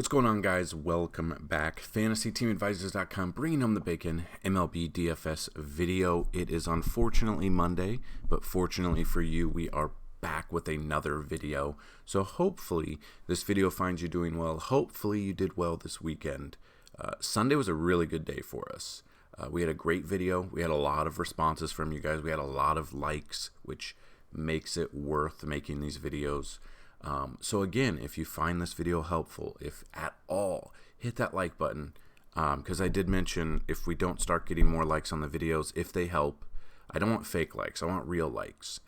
What's going on, guys? Welcome back. FantasyTeamAdvisors.com bringing home the bacon MLB DFS video. It is unfortunately Monday, but fortunately for you, we are back with another video. So hopefully this video finds you doing well. Hopefully you did well this weekend. Sunday was a really good day for us. We had a great video. We had a lot of responses from you guys. We had a lot of likes, which makes it worth making these videos. So again, if you find this video helpful, if at all, hit that like button, because I did mention if we don't start getting more likes on the videos, if they help, I don't want fake likes, I want real likes.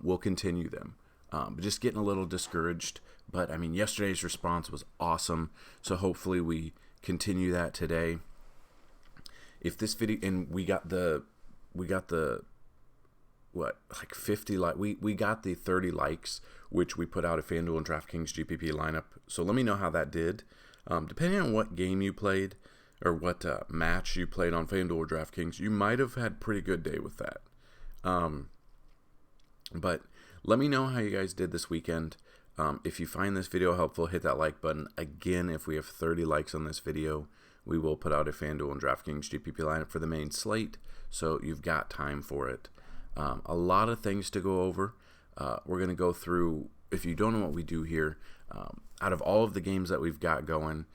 We'll continue them. But just getting a little discouraged, but I mean, yesterday's response was awesome, so hopefully we continue that today. If this video, and we got the what, like 50 we got the 30 likes, which we put out a Fanduel and DraftKings GPP lineup. So let me know how that did. Depending on what game you played or what match you played on Fanduel or DraftKings, you might have had a pretty good day with that. But let me know how you guys did this weekend. If you find this video helpful, hit that like button. Again, if we have 30 likes on this video, we will put out a Fanduel and DraftKings GPP lineup for the main slate, so you've got time for it. A lot of things to go over. We're going to go through, if you don't know what we do here, out of all of the games that we've got going,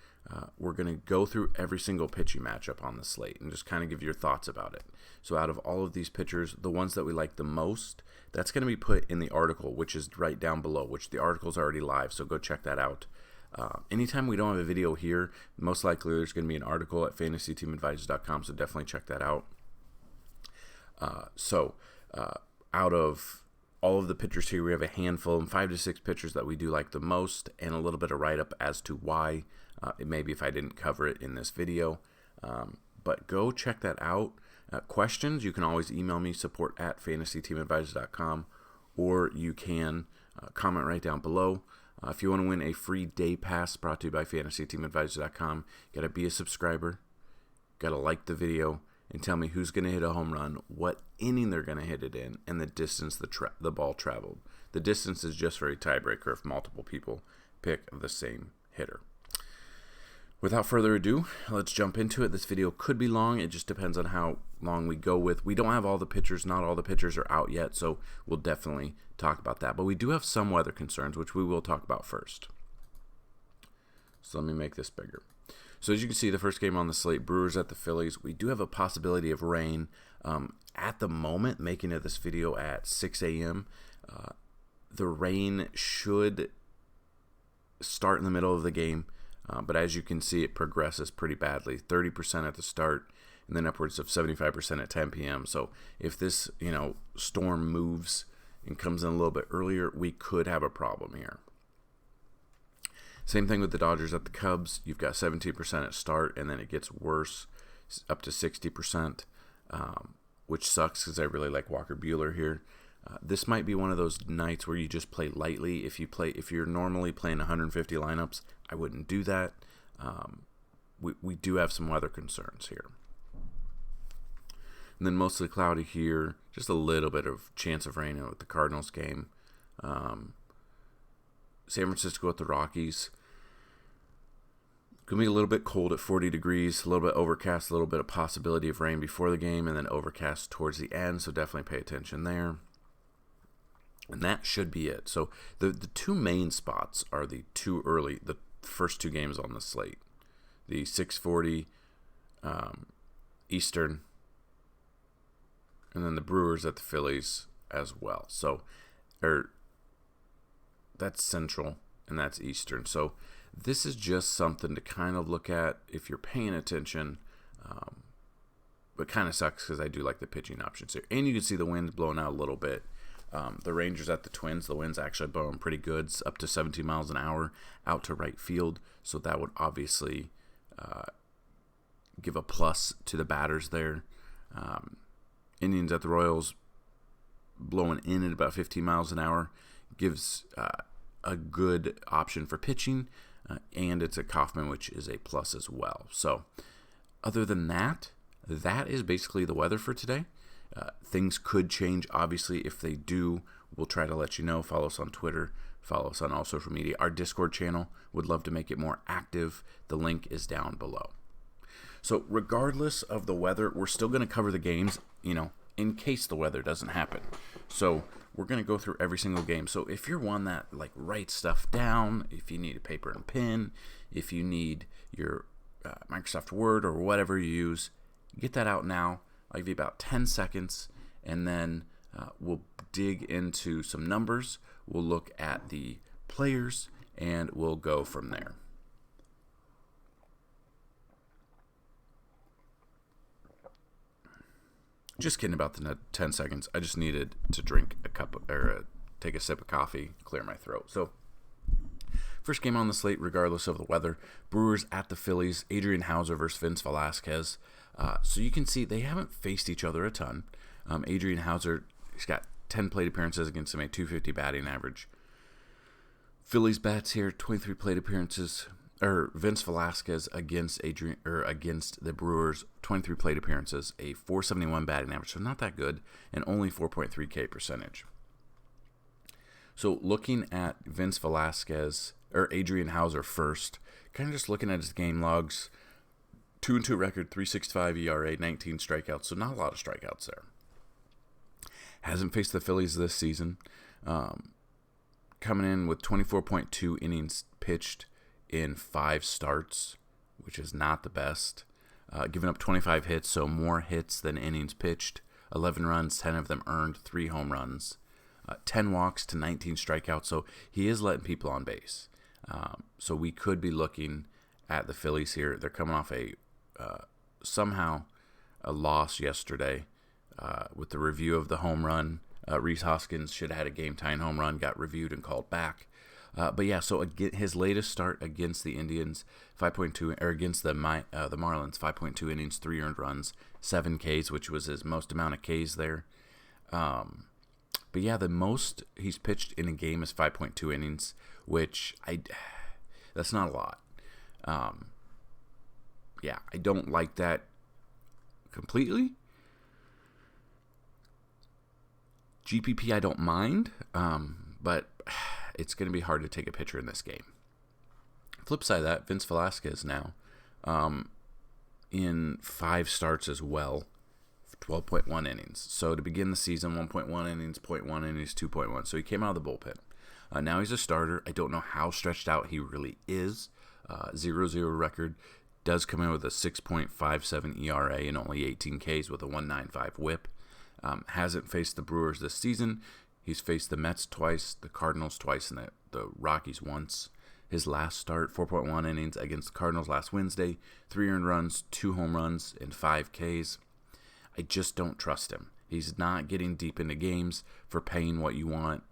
we're going to go through every single pitching matchup on the slate and just kind of give your thoughts about it. So out of all of these pitchers, the ones that we like the most, that's going to be put in the article, which is right down below, which the article's already live, so go check that out. Anytime we don't have a video here, most likely there's going to be an article at FantasyTeamAdvisors.com, so definitely check that out. Out of all of the pitchers here, we have a handful, and 5 to 6 pitchers that we do like the most, and a little bit of write-up as to why. It may be if I didn't cover it in this video. But go check that out. Questions, you can always email me, support@FantasyTeamAdvisors.com, or you can comment right down below. If you want to win a free day pass brought to you by FantasyTeamAdvisors.com, you got to be a subscriber, got to like the video, and tell me who's going to hit a home run, what inning they're going to hit it in, and the distance the ball traveled. The distance is just for a tiebreaker if multiple people pick the same hitter. Without further ado, let's jump into it. This video could be long. It just depends on how long we go with. We don't have all the pitchers. Not all the pitchers are out yet, so we'll definitely talk about that. But we do have some weather concerns, which we will talk about first. So let me make this bigger. So as you can see, the first game on the slate, Brewers at the Phillies. We do have a possibility of rain. At the moment, making it this video at 6 a.m., the rain should start in the middle of the game. But as you can see, it progresses pretty badly. 30% at the start, and then upwards of 75% at 10 p.m. So if this, storm moves and comes in a little bit earlier, we could have a problem here. Same thing with the Dodgers at the Cubs. You've got 17% at start, and then it gets worse, up to 60%, which sucks because I really like Walker Buehler here. This might be one of those nights where you just play lightly. If you're normally playing 150 lineups, I wouldn't do that. We do have some weather concerns here. And then mostly cloudy here. Just a little bit of chance of rain with the Cardinals game. San Francisco at the Rockies. Going to be a little bit cold at 40 degrees, a little bit overcast, a little bit of possibility of rain before the game, and then overcast towards the end, so definitely pay attention there. And that should be it. So the two main spots are the first two games on the slate. The 6:40 Eastern, and then the Brewers at the Phillies as well. So, that's Central, and that's Eastern. So this is just something to kind of look at if you're paying attention. But kind of sucks because I do like the pitching options here. And you can see the wind blowing out a little bit. The Rangers at the Twins, the wind's actually blowing pretty good. It's up to 17 miles an hour out to right field. So that would obviously give a plus to the batters there. Indians at the Royals blowing in at about 15 miles an hour gives a good option for pitching. And it's a Kaufman, which is a plus as well. So other than that, that is basically the weather for today. Things could change, obviously. If they do, we'll try to let you know. Follow us on Twitter Follow us on all social media. Our Discord channel, would love to make it more active. The link is down below. So regardless of the weather, we're still going to cover the games, in case the weather doesn't happen. So we're going to go through every single game. So if you're one that writes stuff down, if you need a paper and pen, if you need your Microsoft Word or whatever you use, get that out now. I'll give you about 10 seconds, and then we'll dig into some numbers. We'll look at the players, and we'll go from there. Just kidding about the 10 seconds. I just needed to take a sip of coffee, clear my throat. So, first game on the slate, regardless of the weather, Brewers at the Phillies. Adrian Hauser versus Vince Velasquez. So you can see they haven't faced each other a ton. Adrian Hauser, he's got 10 plate appearances against him, a .250 batting average. Phillies bats here, 23 plate appearances. Vince Velasquez against the Brewers, 23 plate appearances, a .471 batting average, so not that good, and only 4.3 K percentage. So looking at Vince Velasquez, or Adrian Hauser first, kind of just looking at his game logs, 2-2 record, 3.65 ERA, 19 strikeouts, so not a lot of strikeouts there. Hasn't faced the Phillies this season. Coming in with 24.2 innings pitched in 5 starts, which is not the best. Giving up 25 hits, so more hits than innings pitched. 11 runs, 10 of them earned, 3 home runs. 10 walks to 19 strikeouts, so he is letting people on base. So we could be looking at the Phillies here. They're coming off somehow a loss yesterday with the review of the home run. Rhys Hoskins should have had a game-tying home run, got reviewed and called back. But yeah, so his latest start against the Indians, 5.2, or against the Marlins, 5.2 innings, 3 earned runs, 7 Ks, which was his most amount of Ks there. But yeah, the most he's pitched in a game is 5.2 innings, which that's not a lot. Yeah, I don't like that completely. GPP I don't mind, but it's going to be hard to take a pitcher in this game. Flip side of that, Vince Velasquez now in 5 starts as well, 12.1 innings. So to begin the season, 1.1 innings, 0.1 innings, 2.1. So he came out of the bullpen. Now he's a starter. I don't know how stretched out he really is. 0-0 record. Does come in with a 6.57 ERA and only 18 Ks with a 1.95 whip. Hasn't faced the Brewers this season. He's faced the Mets twice, the Cardinals twice, and the Rockies once. His last start, 4.1 innings against the Cardinals last Wednesday, 3 earned runs, 2 home runs, and 5 Ks. I just don't trust him. He's not getting deep into games for paying what you want.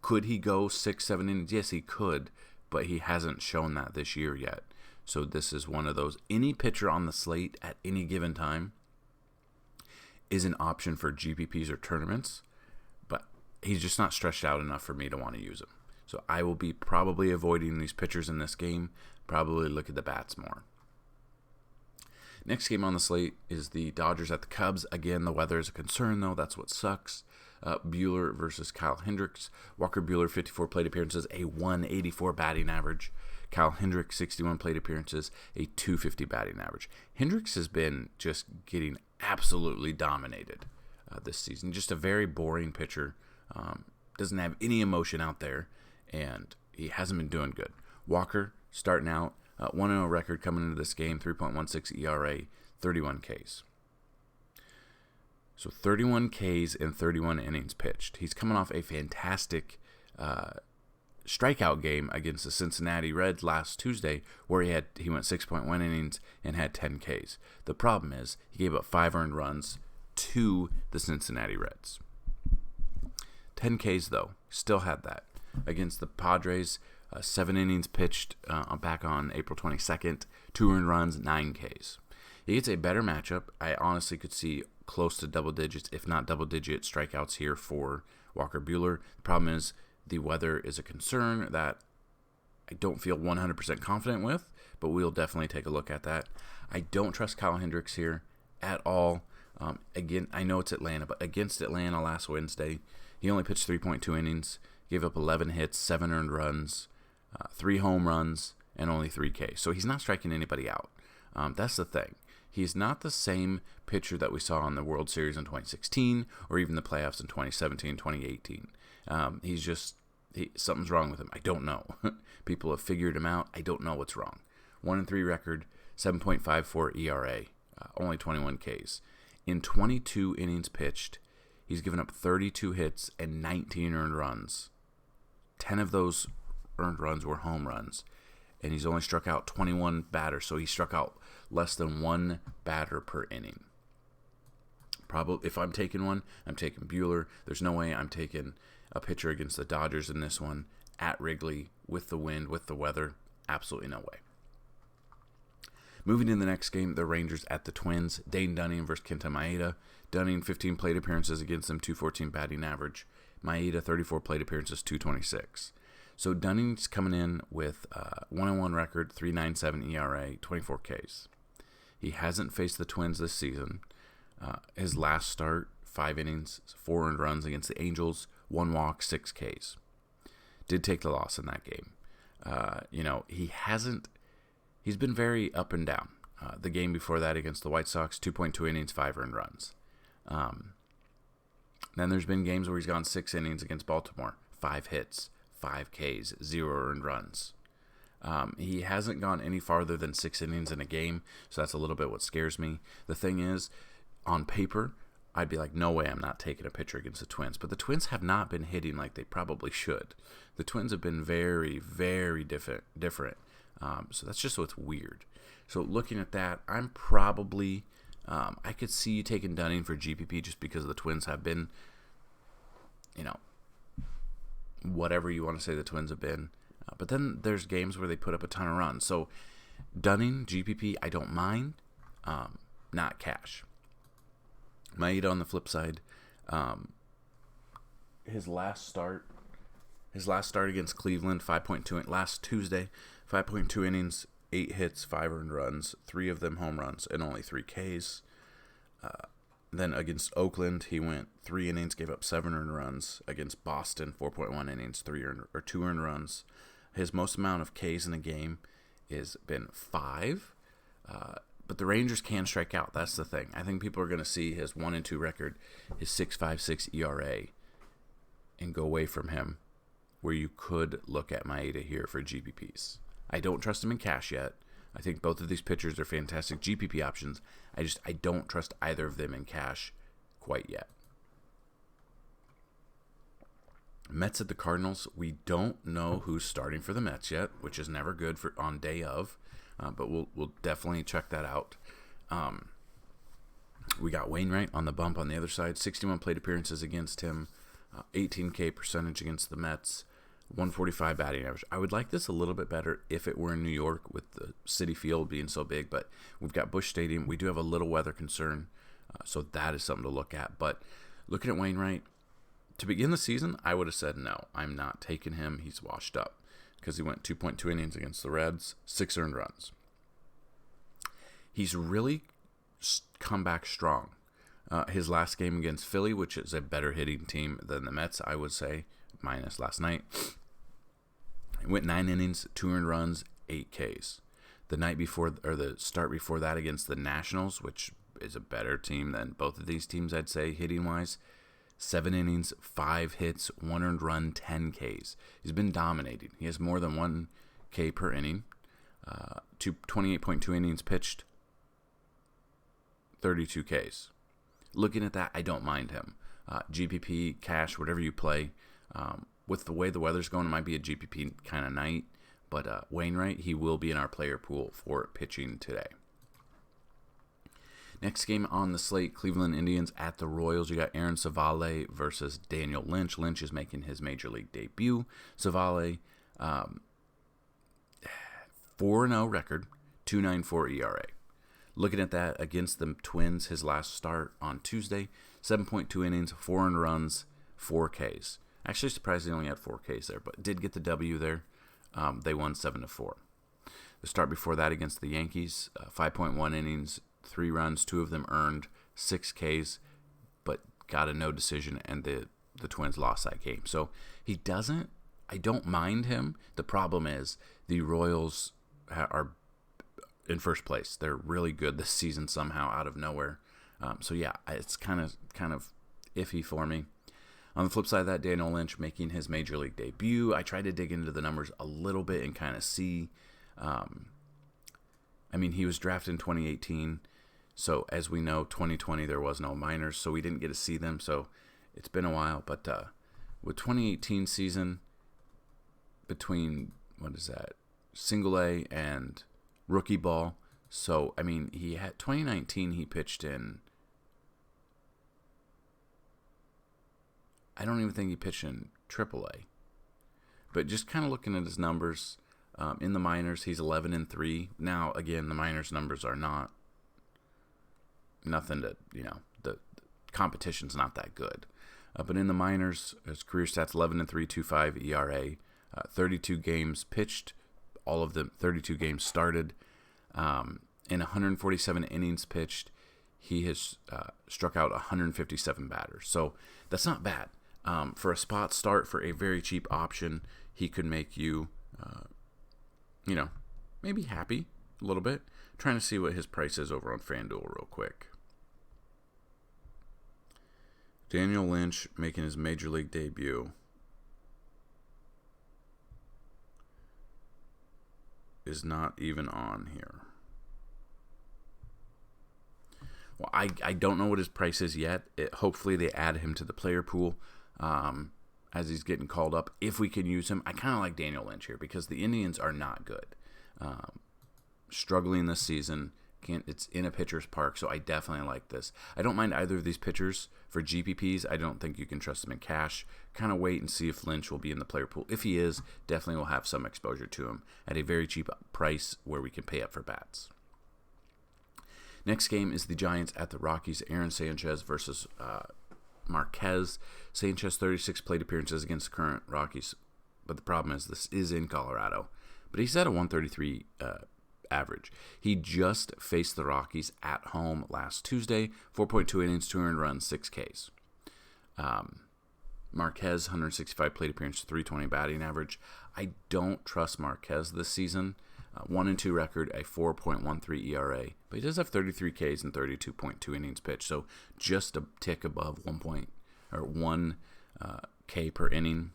Could he go 6-7 innings? Yes, he could, but he hasn't shown that this year yet. So this is one of those. Any pitcher on the slate at any given time is an option for GPPs or tournaments, but he's just not stretched out enough for me to want to use him. So I will be probably avoiding these pitchers in this game, probably look at the bats more. Next game on the slate is the Dodgers at the Cubs. Again, the weather is a concern, though. That's what sucks. Buehler versus Kyle Hendricks. Walker Buehler, 54 plate appearances, a 184 batting average. Kyle Hendricks, 61 plate appearances, a 250 batting average. Hendricks has been just getting absolutely dominated this season. Just a very boring pitcher. Doesn't have any emotion out there, and he hasn't been doing good. Walker, starting out, 1-0 record coming into this game, 3.16 ERA, 31 Ks. So 31 Ks in 31 innings pitched. He's coming off a fantastic strikeout game against the Cincinnati Reds last Tuesday, where he went 6.1 innings and had 10 Ks. The problem is he gave up 5 earned runs to the Cincinnati Reds. 10 Ks though, still had that. Against the Padres, 7 innings pitched back on April 22nd, 2 earned runs, 9 Ks. He gets a better matchup. I honestly could see close to double digits, if not double-digit strikeouts here for Walker Buehler. The problem is the weather is a concern that I don't feel 100% confident with, but we'll definitely take a look at that. I don't trust Kyle Hendricks here at all. Again, I know it's Atlanta, but against Atlanta last Wednesday, he only pitched 3.2 innings, gave up 11 hits, 7 earned runs, 3 home runs, and only 3 Ks. So he's not striking anybody out. That's the thing. He's not the same pitcher that we saw in the World Series in 2016 or even the playoffs in 2017, 2018. Something's wrong with him. I don't know. People have figured him out. I don't know what's wrong. 1-3 record, 7.54 ERA, only 21 Ks. In 22 innings pitched, he's given up 32 hits and 19 earned runs. 10 of those earned runs were home runs. And he's only struck out 21 batters, so he struck out less than 1 batter per inning. Probably, if I'm taking one, I'm taking Buehler. There's no way I'm taking a pitcher against the Dodgers in this one at Wrigley with the wind, with the weather. Absolutely no way. Moving to the next game, the Rangers at the Twins. Dane Dunning versus Kenta Maeda. Dunning, 15 plate appearances against them, 214 batting average. Maeda, 34 plate appearances, 226. So Dunning's coming in with 1-1 record, 3.97 ERA, 24 Ks. He hasn't faced the Twins this season. His last start, 5 innings, 4 earned runs against the Angels, 1 walk, 6 Ks. Did take the loss in that game. He's been very up and down. The game before that against the White Sox, 2.2 innings, 5 earned runs. Then there's been games where he's gone 6 innings against Baltimore, 5 hits, 5 Ks, 0 earned runs. He hasn't gone any farther than 6 innings in a game, so that's a little bit what scares me. The thing is, on paper, I'd be like, no way I'm not taking a pitcher against the Twins. But the Twins have not been hitting like they probably should. The Twins have been very, very different. So that's just what's weird. So looking at that, I'm probably, I could see you taking Dunning for GPP just because the Twins have been, whatever you want to say the Twins have been. But then there's games where they put up a ton of runs. So Dunning, GPP, I don't mind, not cash. Maeda on the flip side, his last start against Cleveland, 5.2 last Tuesday, 5.2 innings, 8 hits, 5 earned runs, 3 of them home runs, and only 3 Ks. Then against Oakland, he went 3 innings, gave up 7 earned runs. Against Boston, 4.1 innings, 2 earned runs. His most amount of Ks in a game has been 5. But the Rangers can strike out. That's the thing. I think people are going to see his 1-2 record, his 6.56 ERA, and go away from him, where you could look at Maeda here for GPPs. I don't trust him in cash yet. I think both of these pitchers are fantastic GPP options. I don't trust either of them in cash quite yet. Mets at the Cardinals. We don't know who's starting for the Mets yet, which is never good for on day of. But we'll definitely check that out. We got Wainwright on the bump on the other side. 61 plate appearances against him. 18K percentage against the Mets. 145 batting average. I would like this a little bit better if it were in New York with the Citi Field being so big, but we've got Busch Stadium. We do have a little weather concern, so that is something to look at. But looking at Wainwright, to begin the season, I would have said no. I'm not taking him. He's washed up because he went 2.2 innings against the Reds, 6 earned runs. He's really come back strong. His last game against Philly, which is a better hitting team than the Mets, I would say, minus last night. He went 9 innings, 2 earned runs, 8 Ks. The start before that against the Nationals, which is a better team than both of these teams, I'd say, hitting-wise. 7 innings, 5 hits, 1 earned run, 10 Ks. He's been dominating. He has more than 1 K per inning. 28.2 innings pitched, 32 Ks. Looking at that, I don't mind him. GPP, cash, whatever you play. With the way the weather's going, it might be a GPP kind of night. But Wainwright, he will be in our player pool for pitching today. Next game on the slate, Cleveland Indians at the Royals. You got Aaron Savale versus Daniel Lynch. Lynch is making his major league debut. Savale, 4-0 record, 2.94 ERA. Looking at that against the Twins, his last start on Tuesday, 7.2 innings, 4 earned runs, 4 Ks. Actually surprised he only had 4 Ks there, but did get the W there. They won 7-4. The start before that against the Yankees, 5.1 innings, 3 runs, 2 of them earned, 6 Ks, but got a no decision, and the Twins lost that game. So He doesn't. I don't mind him. The problem is the Royals are in first place. They're really good this season somehow out of nowhere. So yeah, it's kind of iffy for me. On the flip side of that, Daniel Lynch making his major league debut. I tried to dig into the numbers a little bit and kind of see. He was drafted in 2018. So as we know, 2020 there was no minors, so we didn't get to see them. So it's been a while. But with 2018 season, between, single A and rookie ball. So, he had 2019, he pitched in, I don't even think he pitched in triple A. But just kind of looking at his numbers, in the minors, he's 11-3. Now, again, the minors numbers are nothing to, the competition's not that good. But in the minors, his career stats, 11-3, 2.5 ERA, 32 games pitched, all of them 32 games started. In 147 innings pitched, he has struck out 157 batters. So that's not bad. For a spot start, for a very cheap option, he could make you, maybe happy a little bit. Trying to see what his price is over on Fanduel real quick. Daniel Lynch making his major league debut is not even on here. Well, I don't know what his price is yet. Hopefully they add him to the player pool as he's getting called up. If we can use him, I kind of like Daniel Lynch here because the Indians are not good. Struggling this season. It's in a pitcher's park, so I definitely like this. I don't mind either of these pitchers for GPPs. I don't think you can trust them in cash. Kind of wait and see if Lynch will be in the player pool. If he is, definitely will have some exposure to him at a very cheap price where we can pay up for bats. Next game is the Giants at the Rockies. Aaron Sanchez versus Marquez. Sanchez, 36 plate appearances against the current Rockies, but the problem is this is in Colorado. But he's at a 133 average. He just faced the Rockies at home last Tuesday. 4.2 innings, 2 earned runs, 6 Ks. Marquez, 165 plate appearances, 320 batting average. I don't trust Marquez this season. 1-2 record, a 4.13 ERA. But he does have 33 Ks and 32.2 innings pitched, so just a tick above 1 K per inning.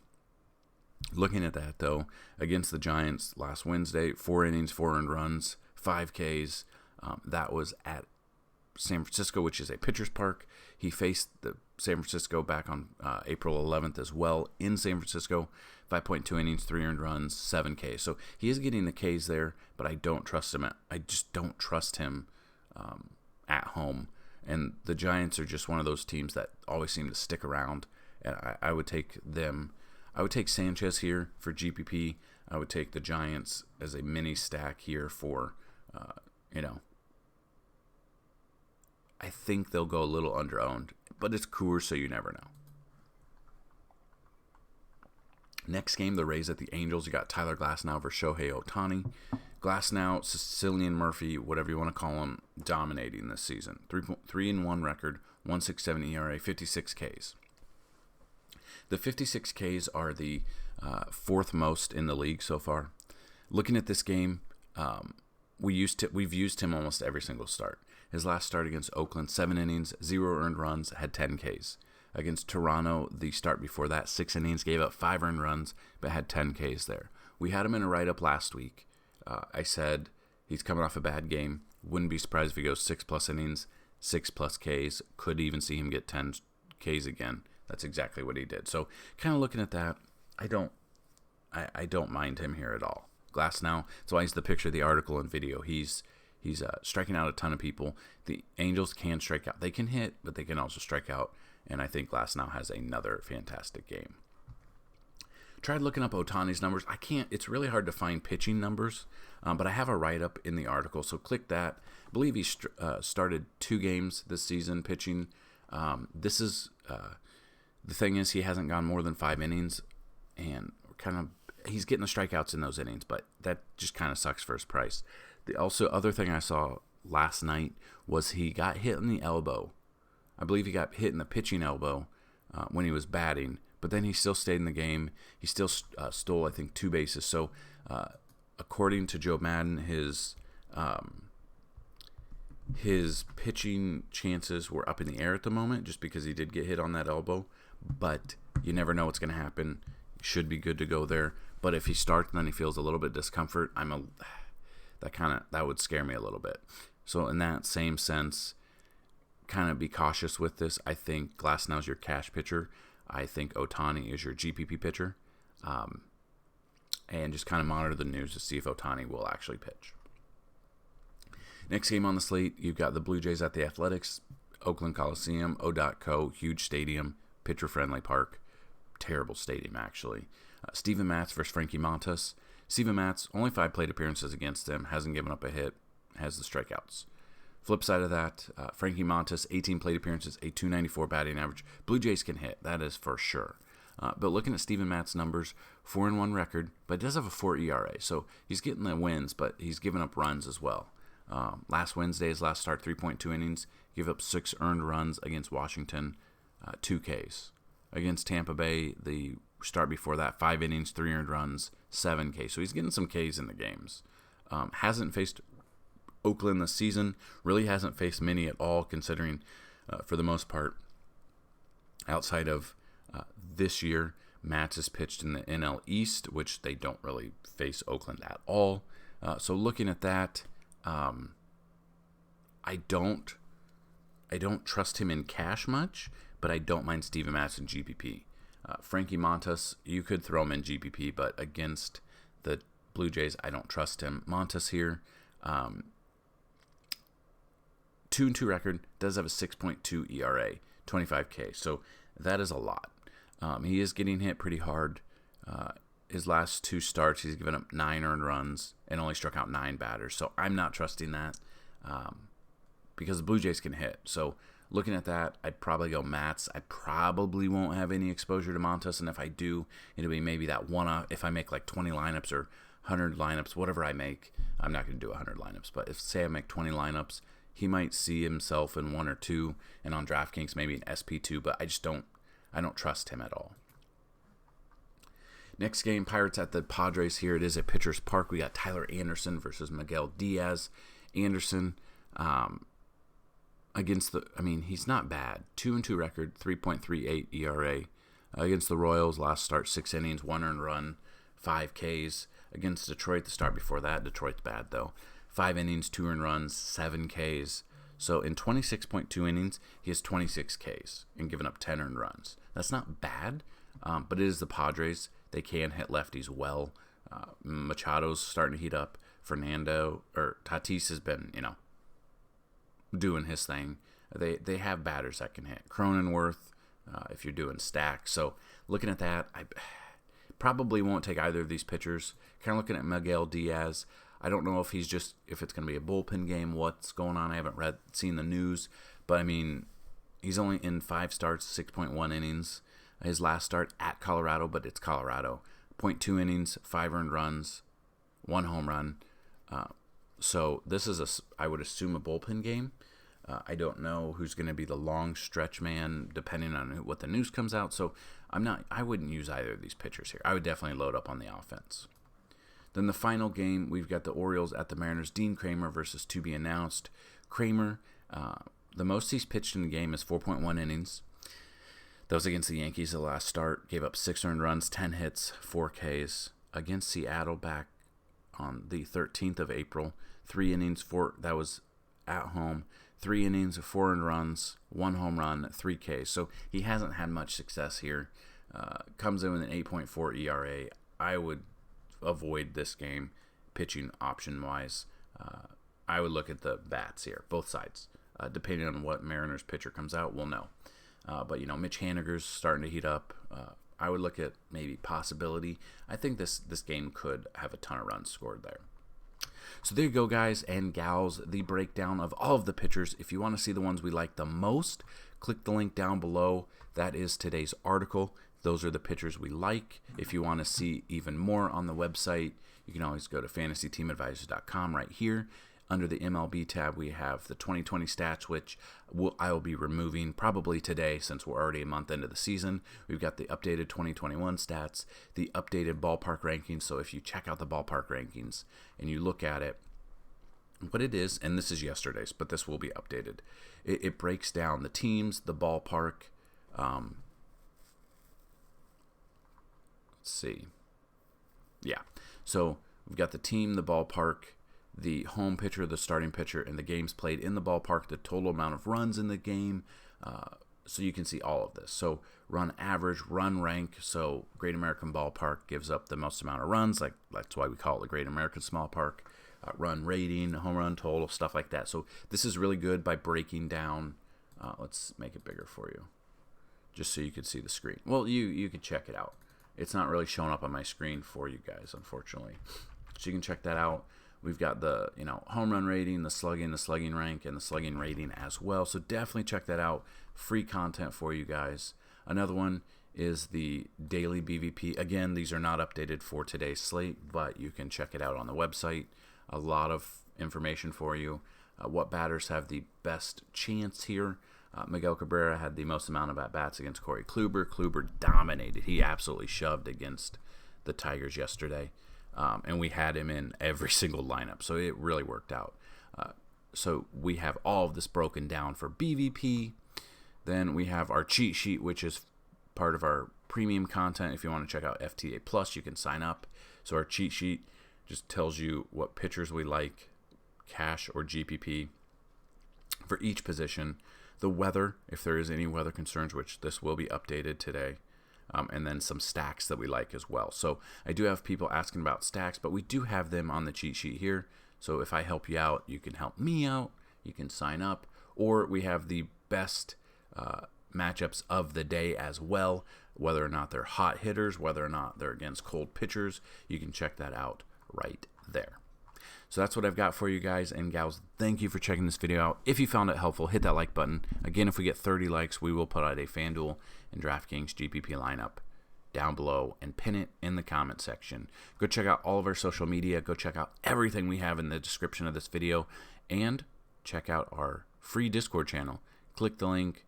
Looking at that, though, against the Giants last Wednesday, 4 innings, 4 earned runs, 5 Ks. That was at San Francisco, which is a pitcher's park. He faced the San Francisco back on April 11th as well in San Francisco. 5.2 innings, 3 earned runs, 7 Ks. So he is getting the Ks there, but I don't trust him. I just don't trust him at home. And the Giants are just one of those teams that always seem to stick around. And I would take them. I would take Sanchez here for GPP. I would take the Giants as a mini stack here for, I think they'll go a little under-owned, but it's Coors, so you never know. Next game, the Rays at the Angels. You got Tyler Glasnow versus Shohei Ohtani. Glasnow, Sicilian Murphy, whatever you want to call him, dominating this season. 3-1 record, 1.67 ERA, 56 Ks. The 56 Ks are the fourth most in the league so far. Looking at this game, we've used him almost every single start. His last start against Oakland, 7 innings, 0 earned runs, had 10 Ks. Against Toronto, the start before that, 6 innings, gave up 5 earned runs, but had 10 Ks there. We had him in a write-up last week. I said he's coming off a bad game. Wouldn't be surprised if he goes 6+ innings, 6+ Ks. Could even see him get 10 Ks again. That's exactly what he did. So kind of looking at that, I don't mind him here at all. Glasnow, that's why he's the picture of the article and video. He's striking out a ton of people. The Angels can strike out. They can hit, but they can also strike out. And I think Glasnow has another fantastic game. Tried looking up Ohtani's numbers. I can't. It's really hard to find pitching numbers, but I have a write-up in the article, so click that. I believe he started 2 games this season pitching. This is the thing is he hasn't gone more than 5 innings, and he's getting the strikeouts in those innings, but that just kind of sucks for his price. The other thing I saw last night was he got hit in the elbow. I believe he got hit in the pitching elbow when he was batting, but then he still stayed in the game. He still stole, I think, 2 bases. So, according to Joe Madden, his pitching chances were up in the air at the moment just because he did get hit on that elbow. But you never know what's going to happen. Should be good to go there. But if he starts and then he feels a little bit discomfort, that would scare me a little bit. So in that same sense, kind of be cautious with this. I think Glasnow's your cash pitcher. I think Ohtani is your GPP pitcher. And just kind of monitor the news to see if Ohtani will actually pitch. Next game on the slate, you've got the Blue Jays at the Athletics, Oakland Coliseum, O.co, huge stadium, pitcher-friendly park. Terrible stadium, actually. Steven Matz versus Frankie Montas. Steven Matz, only 5 plate appearances against him, hasn't given up a hit, has the strikeouts. Flip side of that, Frankie Montas, 18 plate appearances, a .294 batting average. Blue Jays can hit, that is for sure. But looking at Steven Matz's numbers, 4-1 record, but he does have a 4 ERA. So he's getting the wins, but he's giving up runs as well. Last Wednesday, his last start, 3.2 innings, give up 6 earned runs against Washington, 2 Ks. Against Tampa Bay, the start before that, 5 innings, 3 earned runs, 7 Ks. So he's getting some Ks in the games. Hasn't faced Oakland this season, really hasn't faced many at all, considering for the most part, outside of this year, Matz has pitched in the NL East, which they don't really face Oakland at all. So looking at that, I don't trust him in cash much, but I don't mind Steven Matz in GPP. Frankie Montas, you could throw him in GPP, but against the Blue Jays, I don't trust him. Montas here, 2-2 record, does have a 6.2 ERA, 25K, so that is a lot. He is getting hit pretty hard. His last 2 starts, he's given up 9 earned runs and only struck out 9 batters. So I'm not trusting that because the Blue Jays can hit. So looking at that, I'd probably go Matz. I probably won't have any exposure to Montas, and if I do, it'll be maybe that one-off. If I make like 20 lineups or 100 lineups, whatever I make, I'm not going to do 100 lineups, but if say I make 20 lineups, he might see himself in 1 or 2, and on DraftKings maybe an SP2, but I don't trust him at all. Next game, Pirates at the Padres here. It is at Pitcher's Park. We got Tyler Anderson versus Miguel Diaz. Anderson he's not bad. 2-2 record, 3.38 ERA. Against the Royals, last start, 6 innings, 1 earned run, 5 Ks. Against Detroit, the start before that, Detroit's bad though. 5 innings, 2 earned runs, 7 Ks. So in 26.2 innings, he has 26 Ks and given up 10 earned runs. That's not bad, but it is the Padres. They can hit lefties well. Machado's starting to heat up. Tatis has been, doing his thing. They have batters that can hit. Cronenworth, if you're doing stacks. So looking at that, I probably won't take either of these pitchers. Kind of looking at Miguel Diaz. I don't know if it's going to be a bullpen game, what's going on. I haven't seen the news, but he's only in 5 starts, 6.1 innings. His last start at Colorado, but it's Colorado. 0.2 innings, 5 earned runs, 1 home run. So this is I would assume a bullpen game. I don't know who's going to be the long stretch man, depending on what the news comes out. So I wouldn't use either of these pitchers here. I would definitely load up on the offense. Then the final game, we've got the Orioles at the Mariners. Dean Kramer versus to be announced. Kramer, the most he's pitched in the game is 4.1 innings. That was against the Yankees the last start. Gave up 6 earned runs, 10 hits, 4 Ks. Against Seattle back on the 13th of April. 3 innings, that was at home. 3 innings, 4 earned runs, 1 home run, 3 Ks. So he hasn't had much success here. Comes in with an 8.4 ERA. I would avoid this game pitching option-wise. I would look at the bats here, both sides. Depending on what Mariners pitcher comes out, we'll know. But Mitch Haniger's starting to heat up. I would look at maybe possibility. I think this game could have a ton of runs scored there. So there you go, guys and gals, the breakdown of all of the pitchers. If you want to see the ones we like the most, click the link down below. That is today's article. Those are the pitchers we like. If you want to see even more on the website, you can always go to fantasyteamadvisors.com right here. under the MLB tab, we have the 2020 stats, which I will be removing probably today since we're already a month into the season. We've got the updated 2021 stats, the updated ballpark rankings. So if you check out the ballpark rankings and you look at it, what it is, and this is yesterday's, but this will be updated. It breaks down the teams, the ballpark. Let's see. Yeah. So we've got the team, the ballpark, the home pitcher, the starting pitcher, and the games played in the ballpark, the total amount of runs in the game. So you can see all of this. So run average, run rank. So Great American Ballpark gives up the most amount of runs. Like that's why we call it the Great American Small Park. Run rating, home run total, stuff like that. So this is really good by breaking down. Let's make it bigger for you, just so you can see the screen. Well, you can check it out. It's not really showing up on my screen for you guys, unfortunately. So you can check that out. We've got the home run rating, the slugging rank, and the slugging rating as well. So definitely check that out. Free content for you guys. Another one is the daily BVP. Again, these are not updated for today's slate, but you can check it out on the website. A lot of information for you. What batters have the best chance here? Miguel Cabrera had the most amount of at-bats against Corey Kluber. Kluber dominated. He absolutely shoved against the Tigers yesterday. And we had him in every single lineup. So it really worked out. So we have all of this broken down for BVP. Then we have our cheat sheet, which is part of our premium content. If you want to check out FTA Plus, you can sign up. So our cheat sheet just tells you what pitchers we like, cash or GPP, for each position. The weather, if there is any weather concerns, which this will be updated today. And then some stacks that we like as well. So I do have people asking about stacks, but we do have them on the cheat sheet here. So if I help you out, you can help me out. You can sign up. Or we have the best matchups of the day as well, whether or not they're hot hitters, whether or not they're against cold pitchers. You can check that out right there. So that's what I've got for you guys and gals. Thank you for checking this video out. If you found it helpful, hit that like button. Again, if we get 30 likes, we will put out a Fanduel and DraftKings GPP lineup down below and pin it in the comment section. Go check out all of our social media. Go check out everything we have in the description of this video. And check out our free Discord channel. Click the link,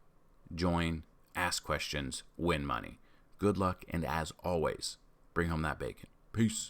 join, ask questions, win money. Good luck, and as always, bring home that bacon. Peace.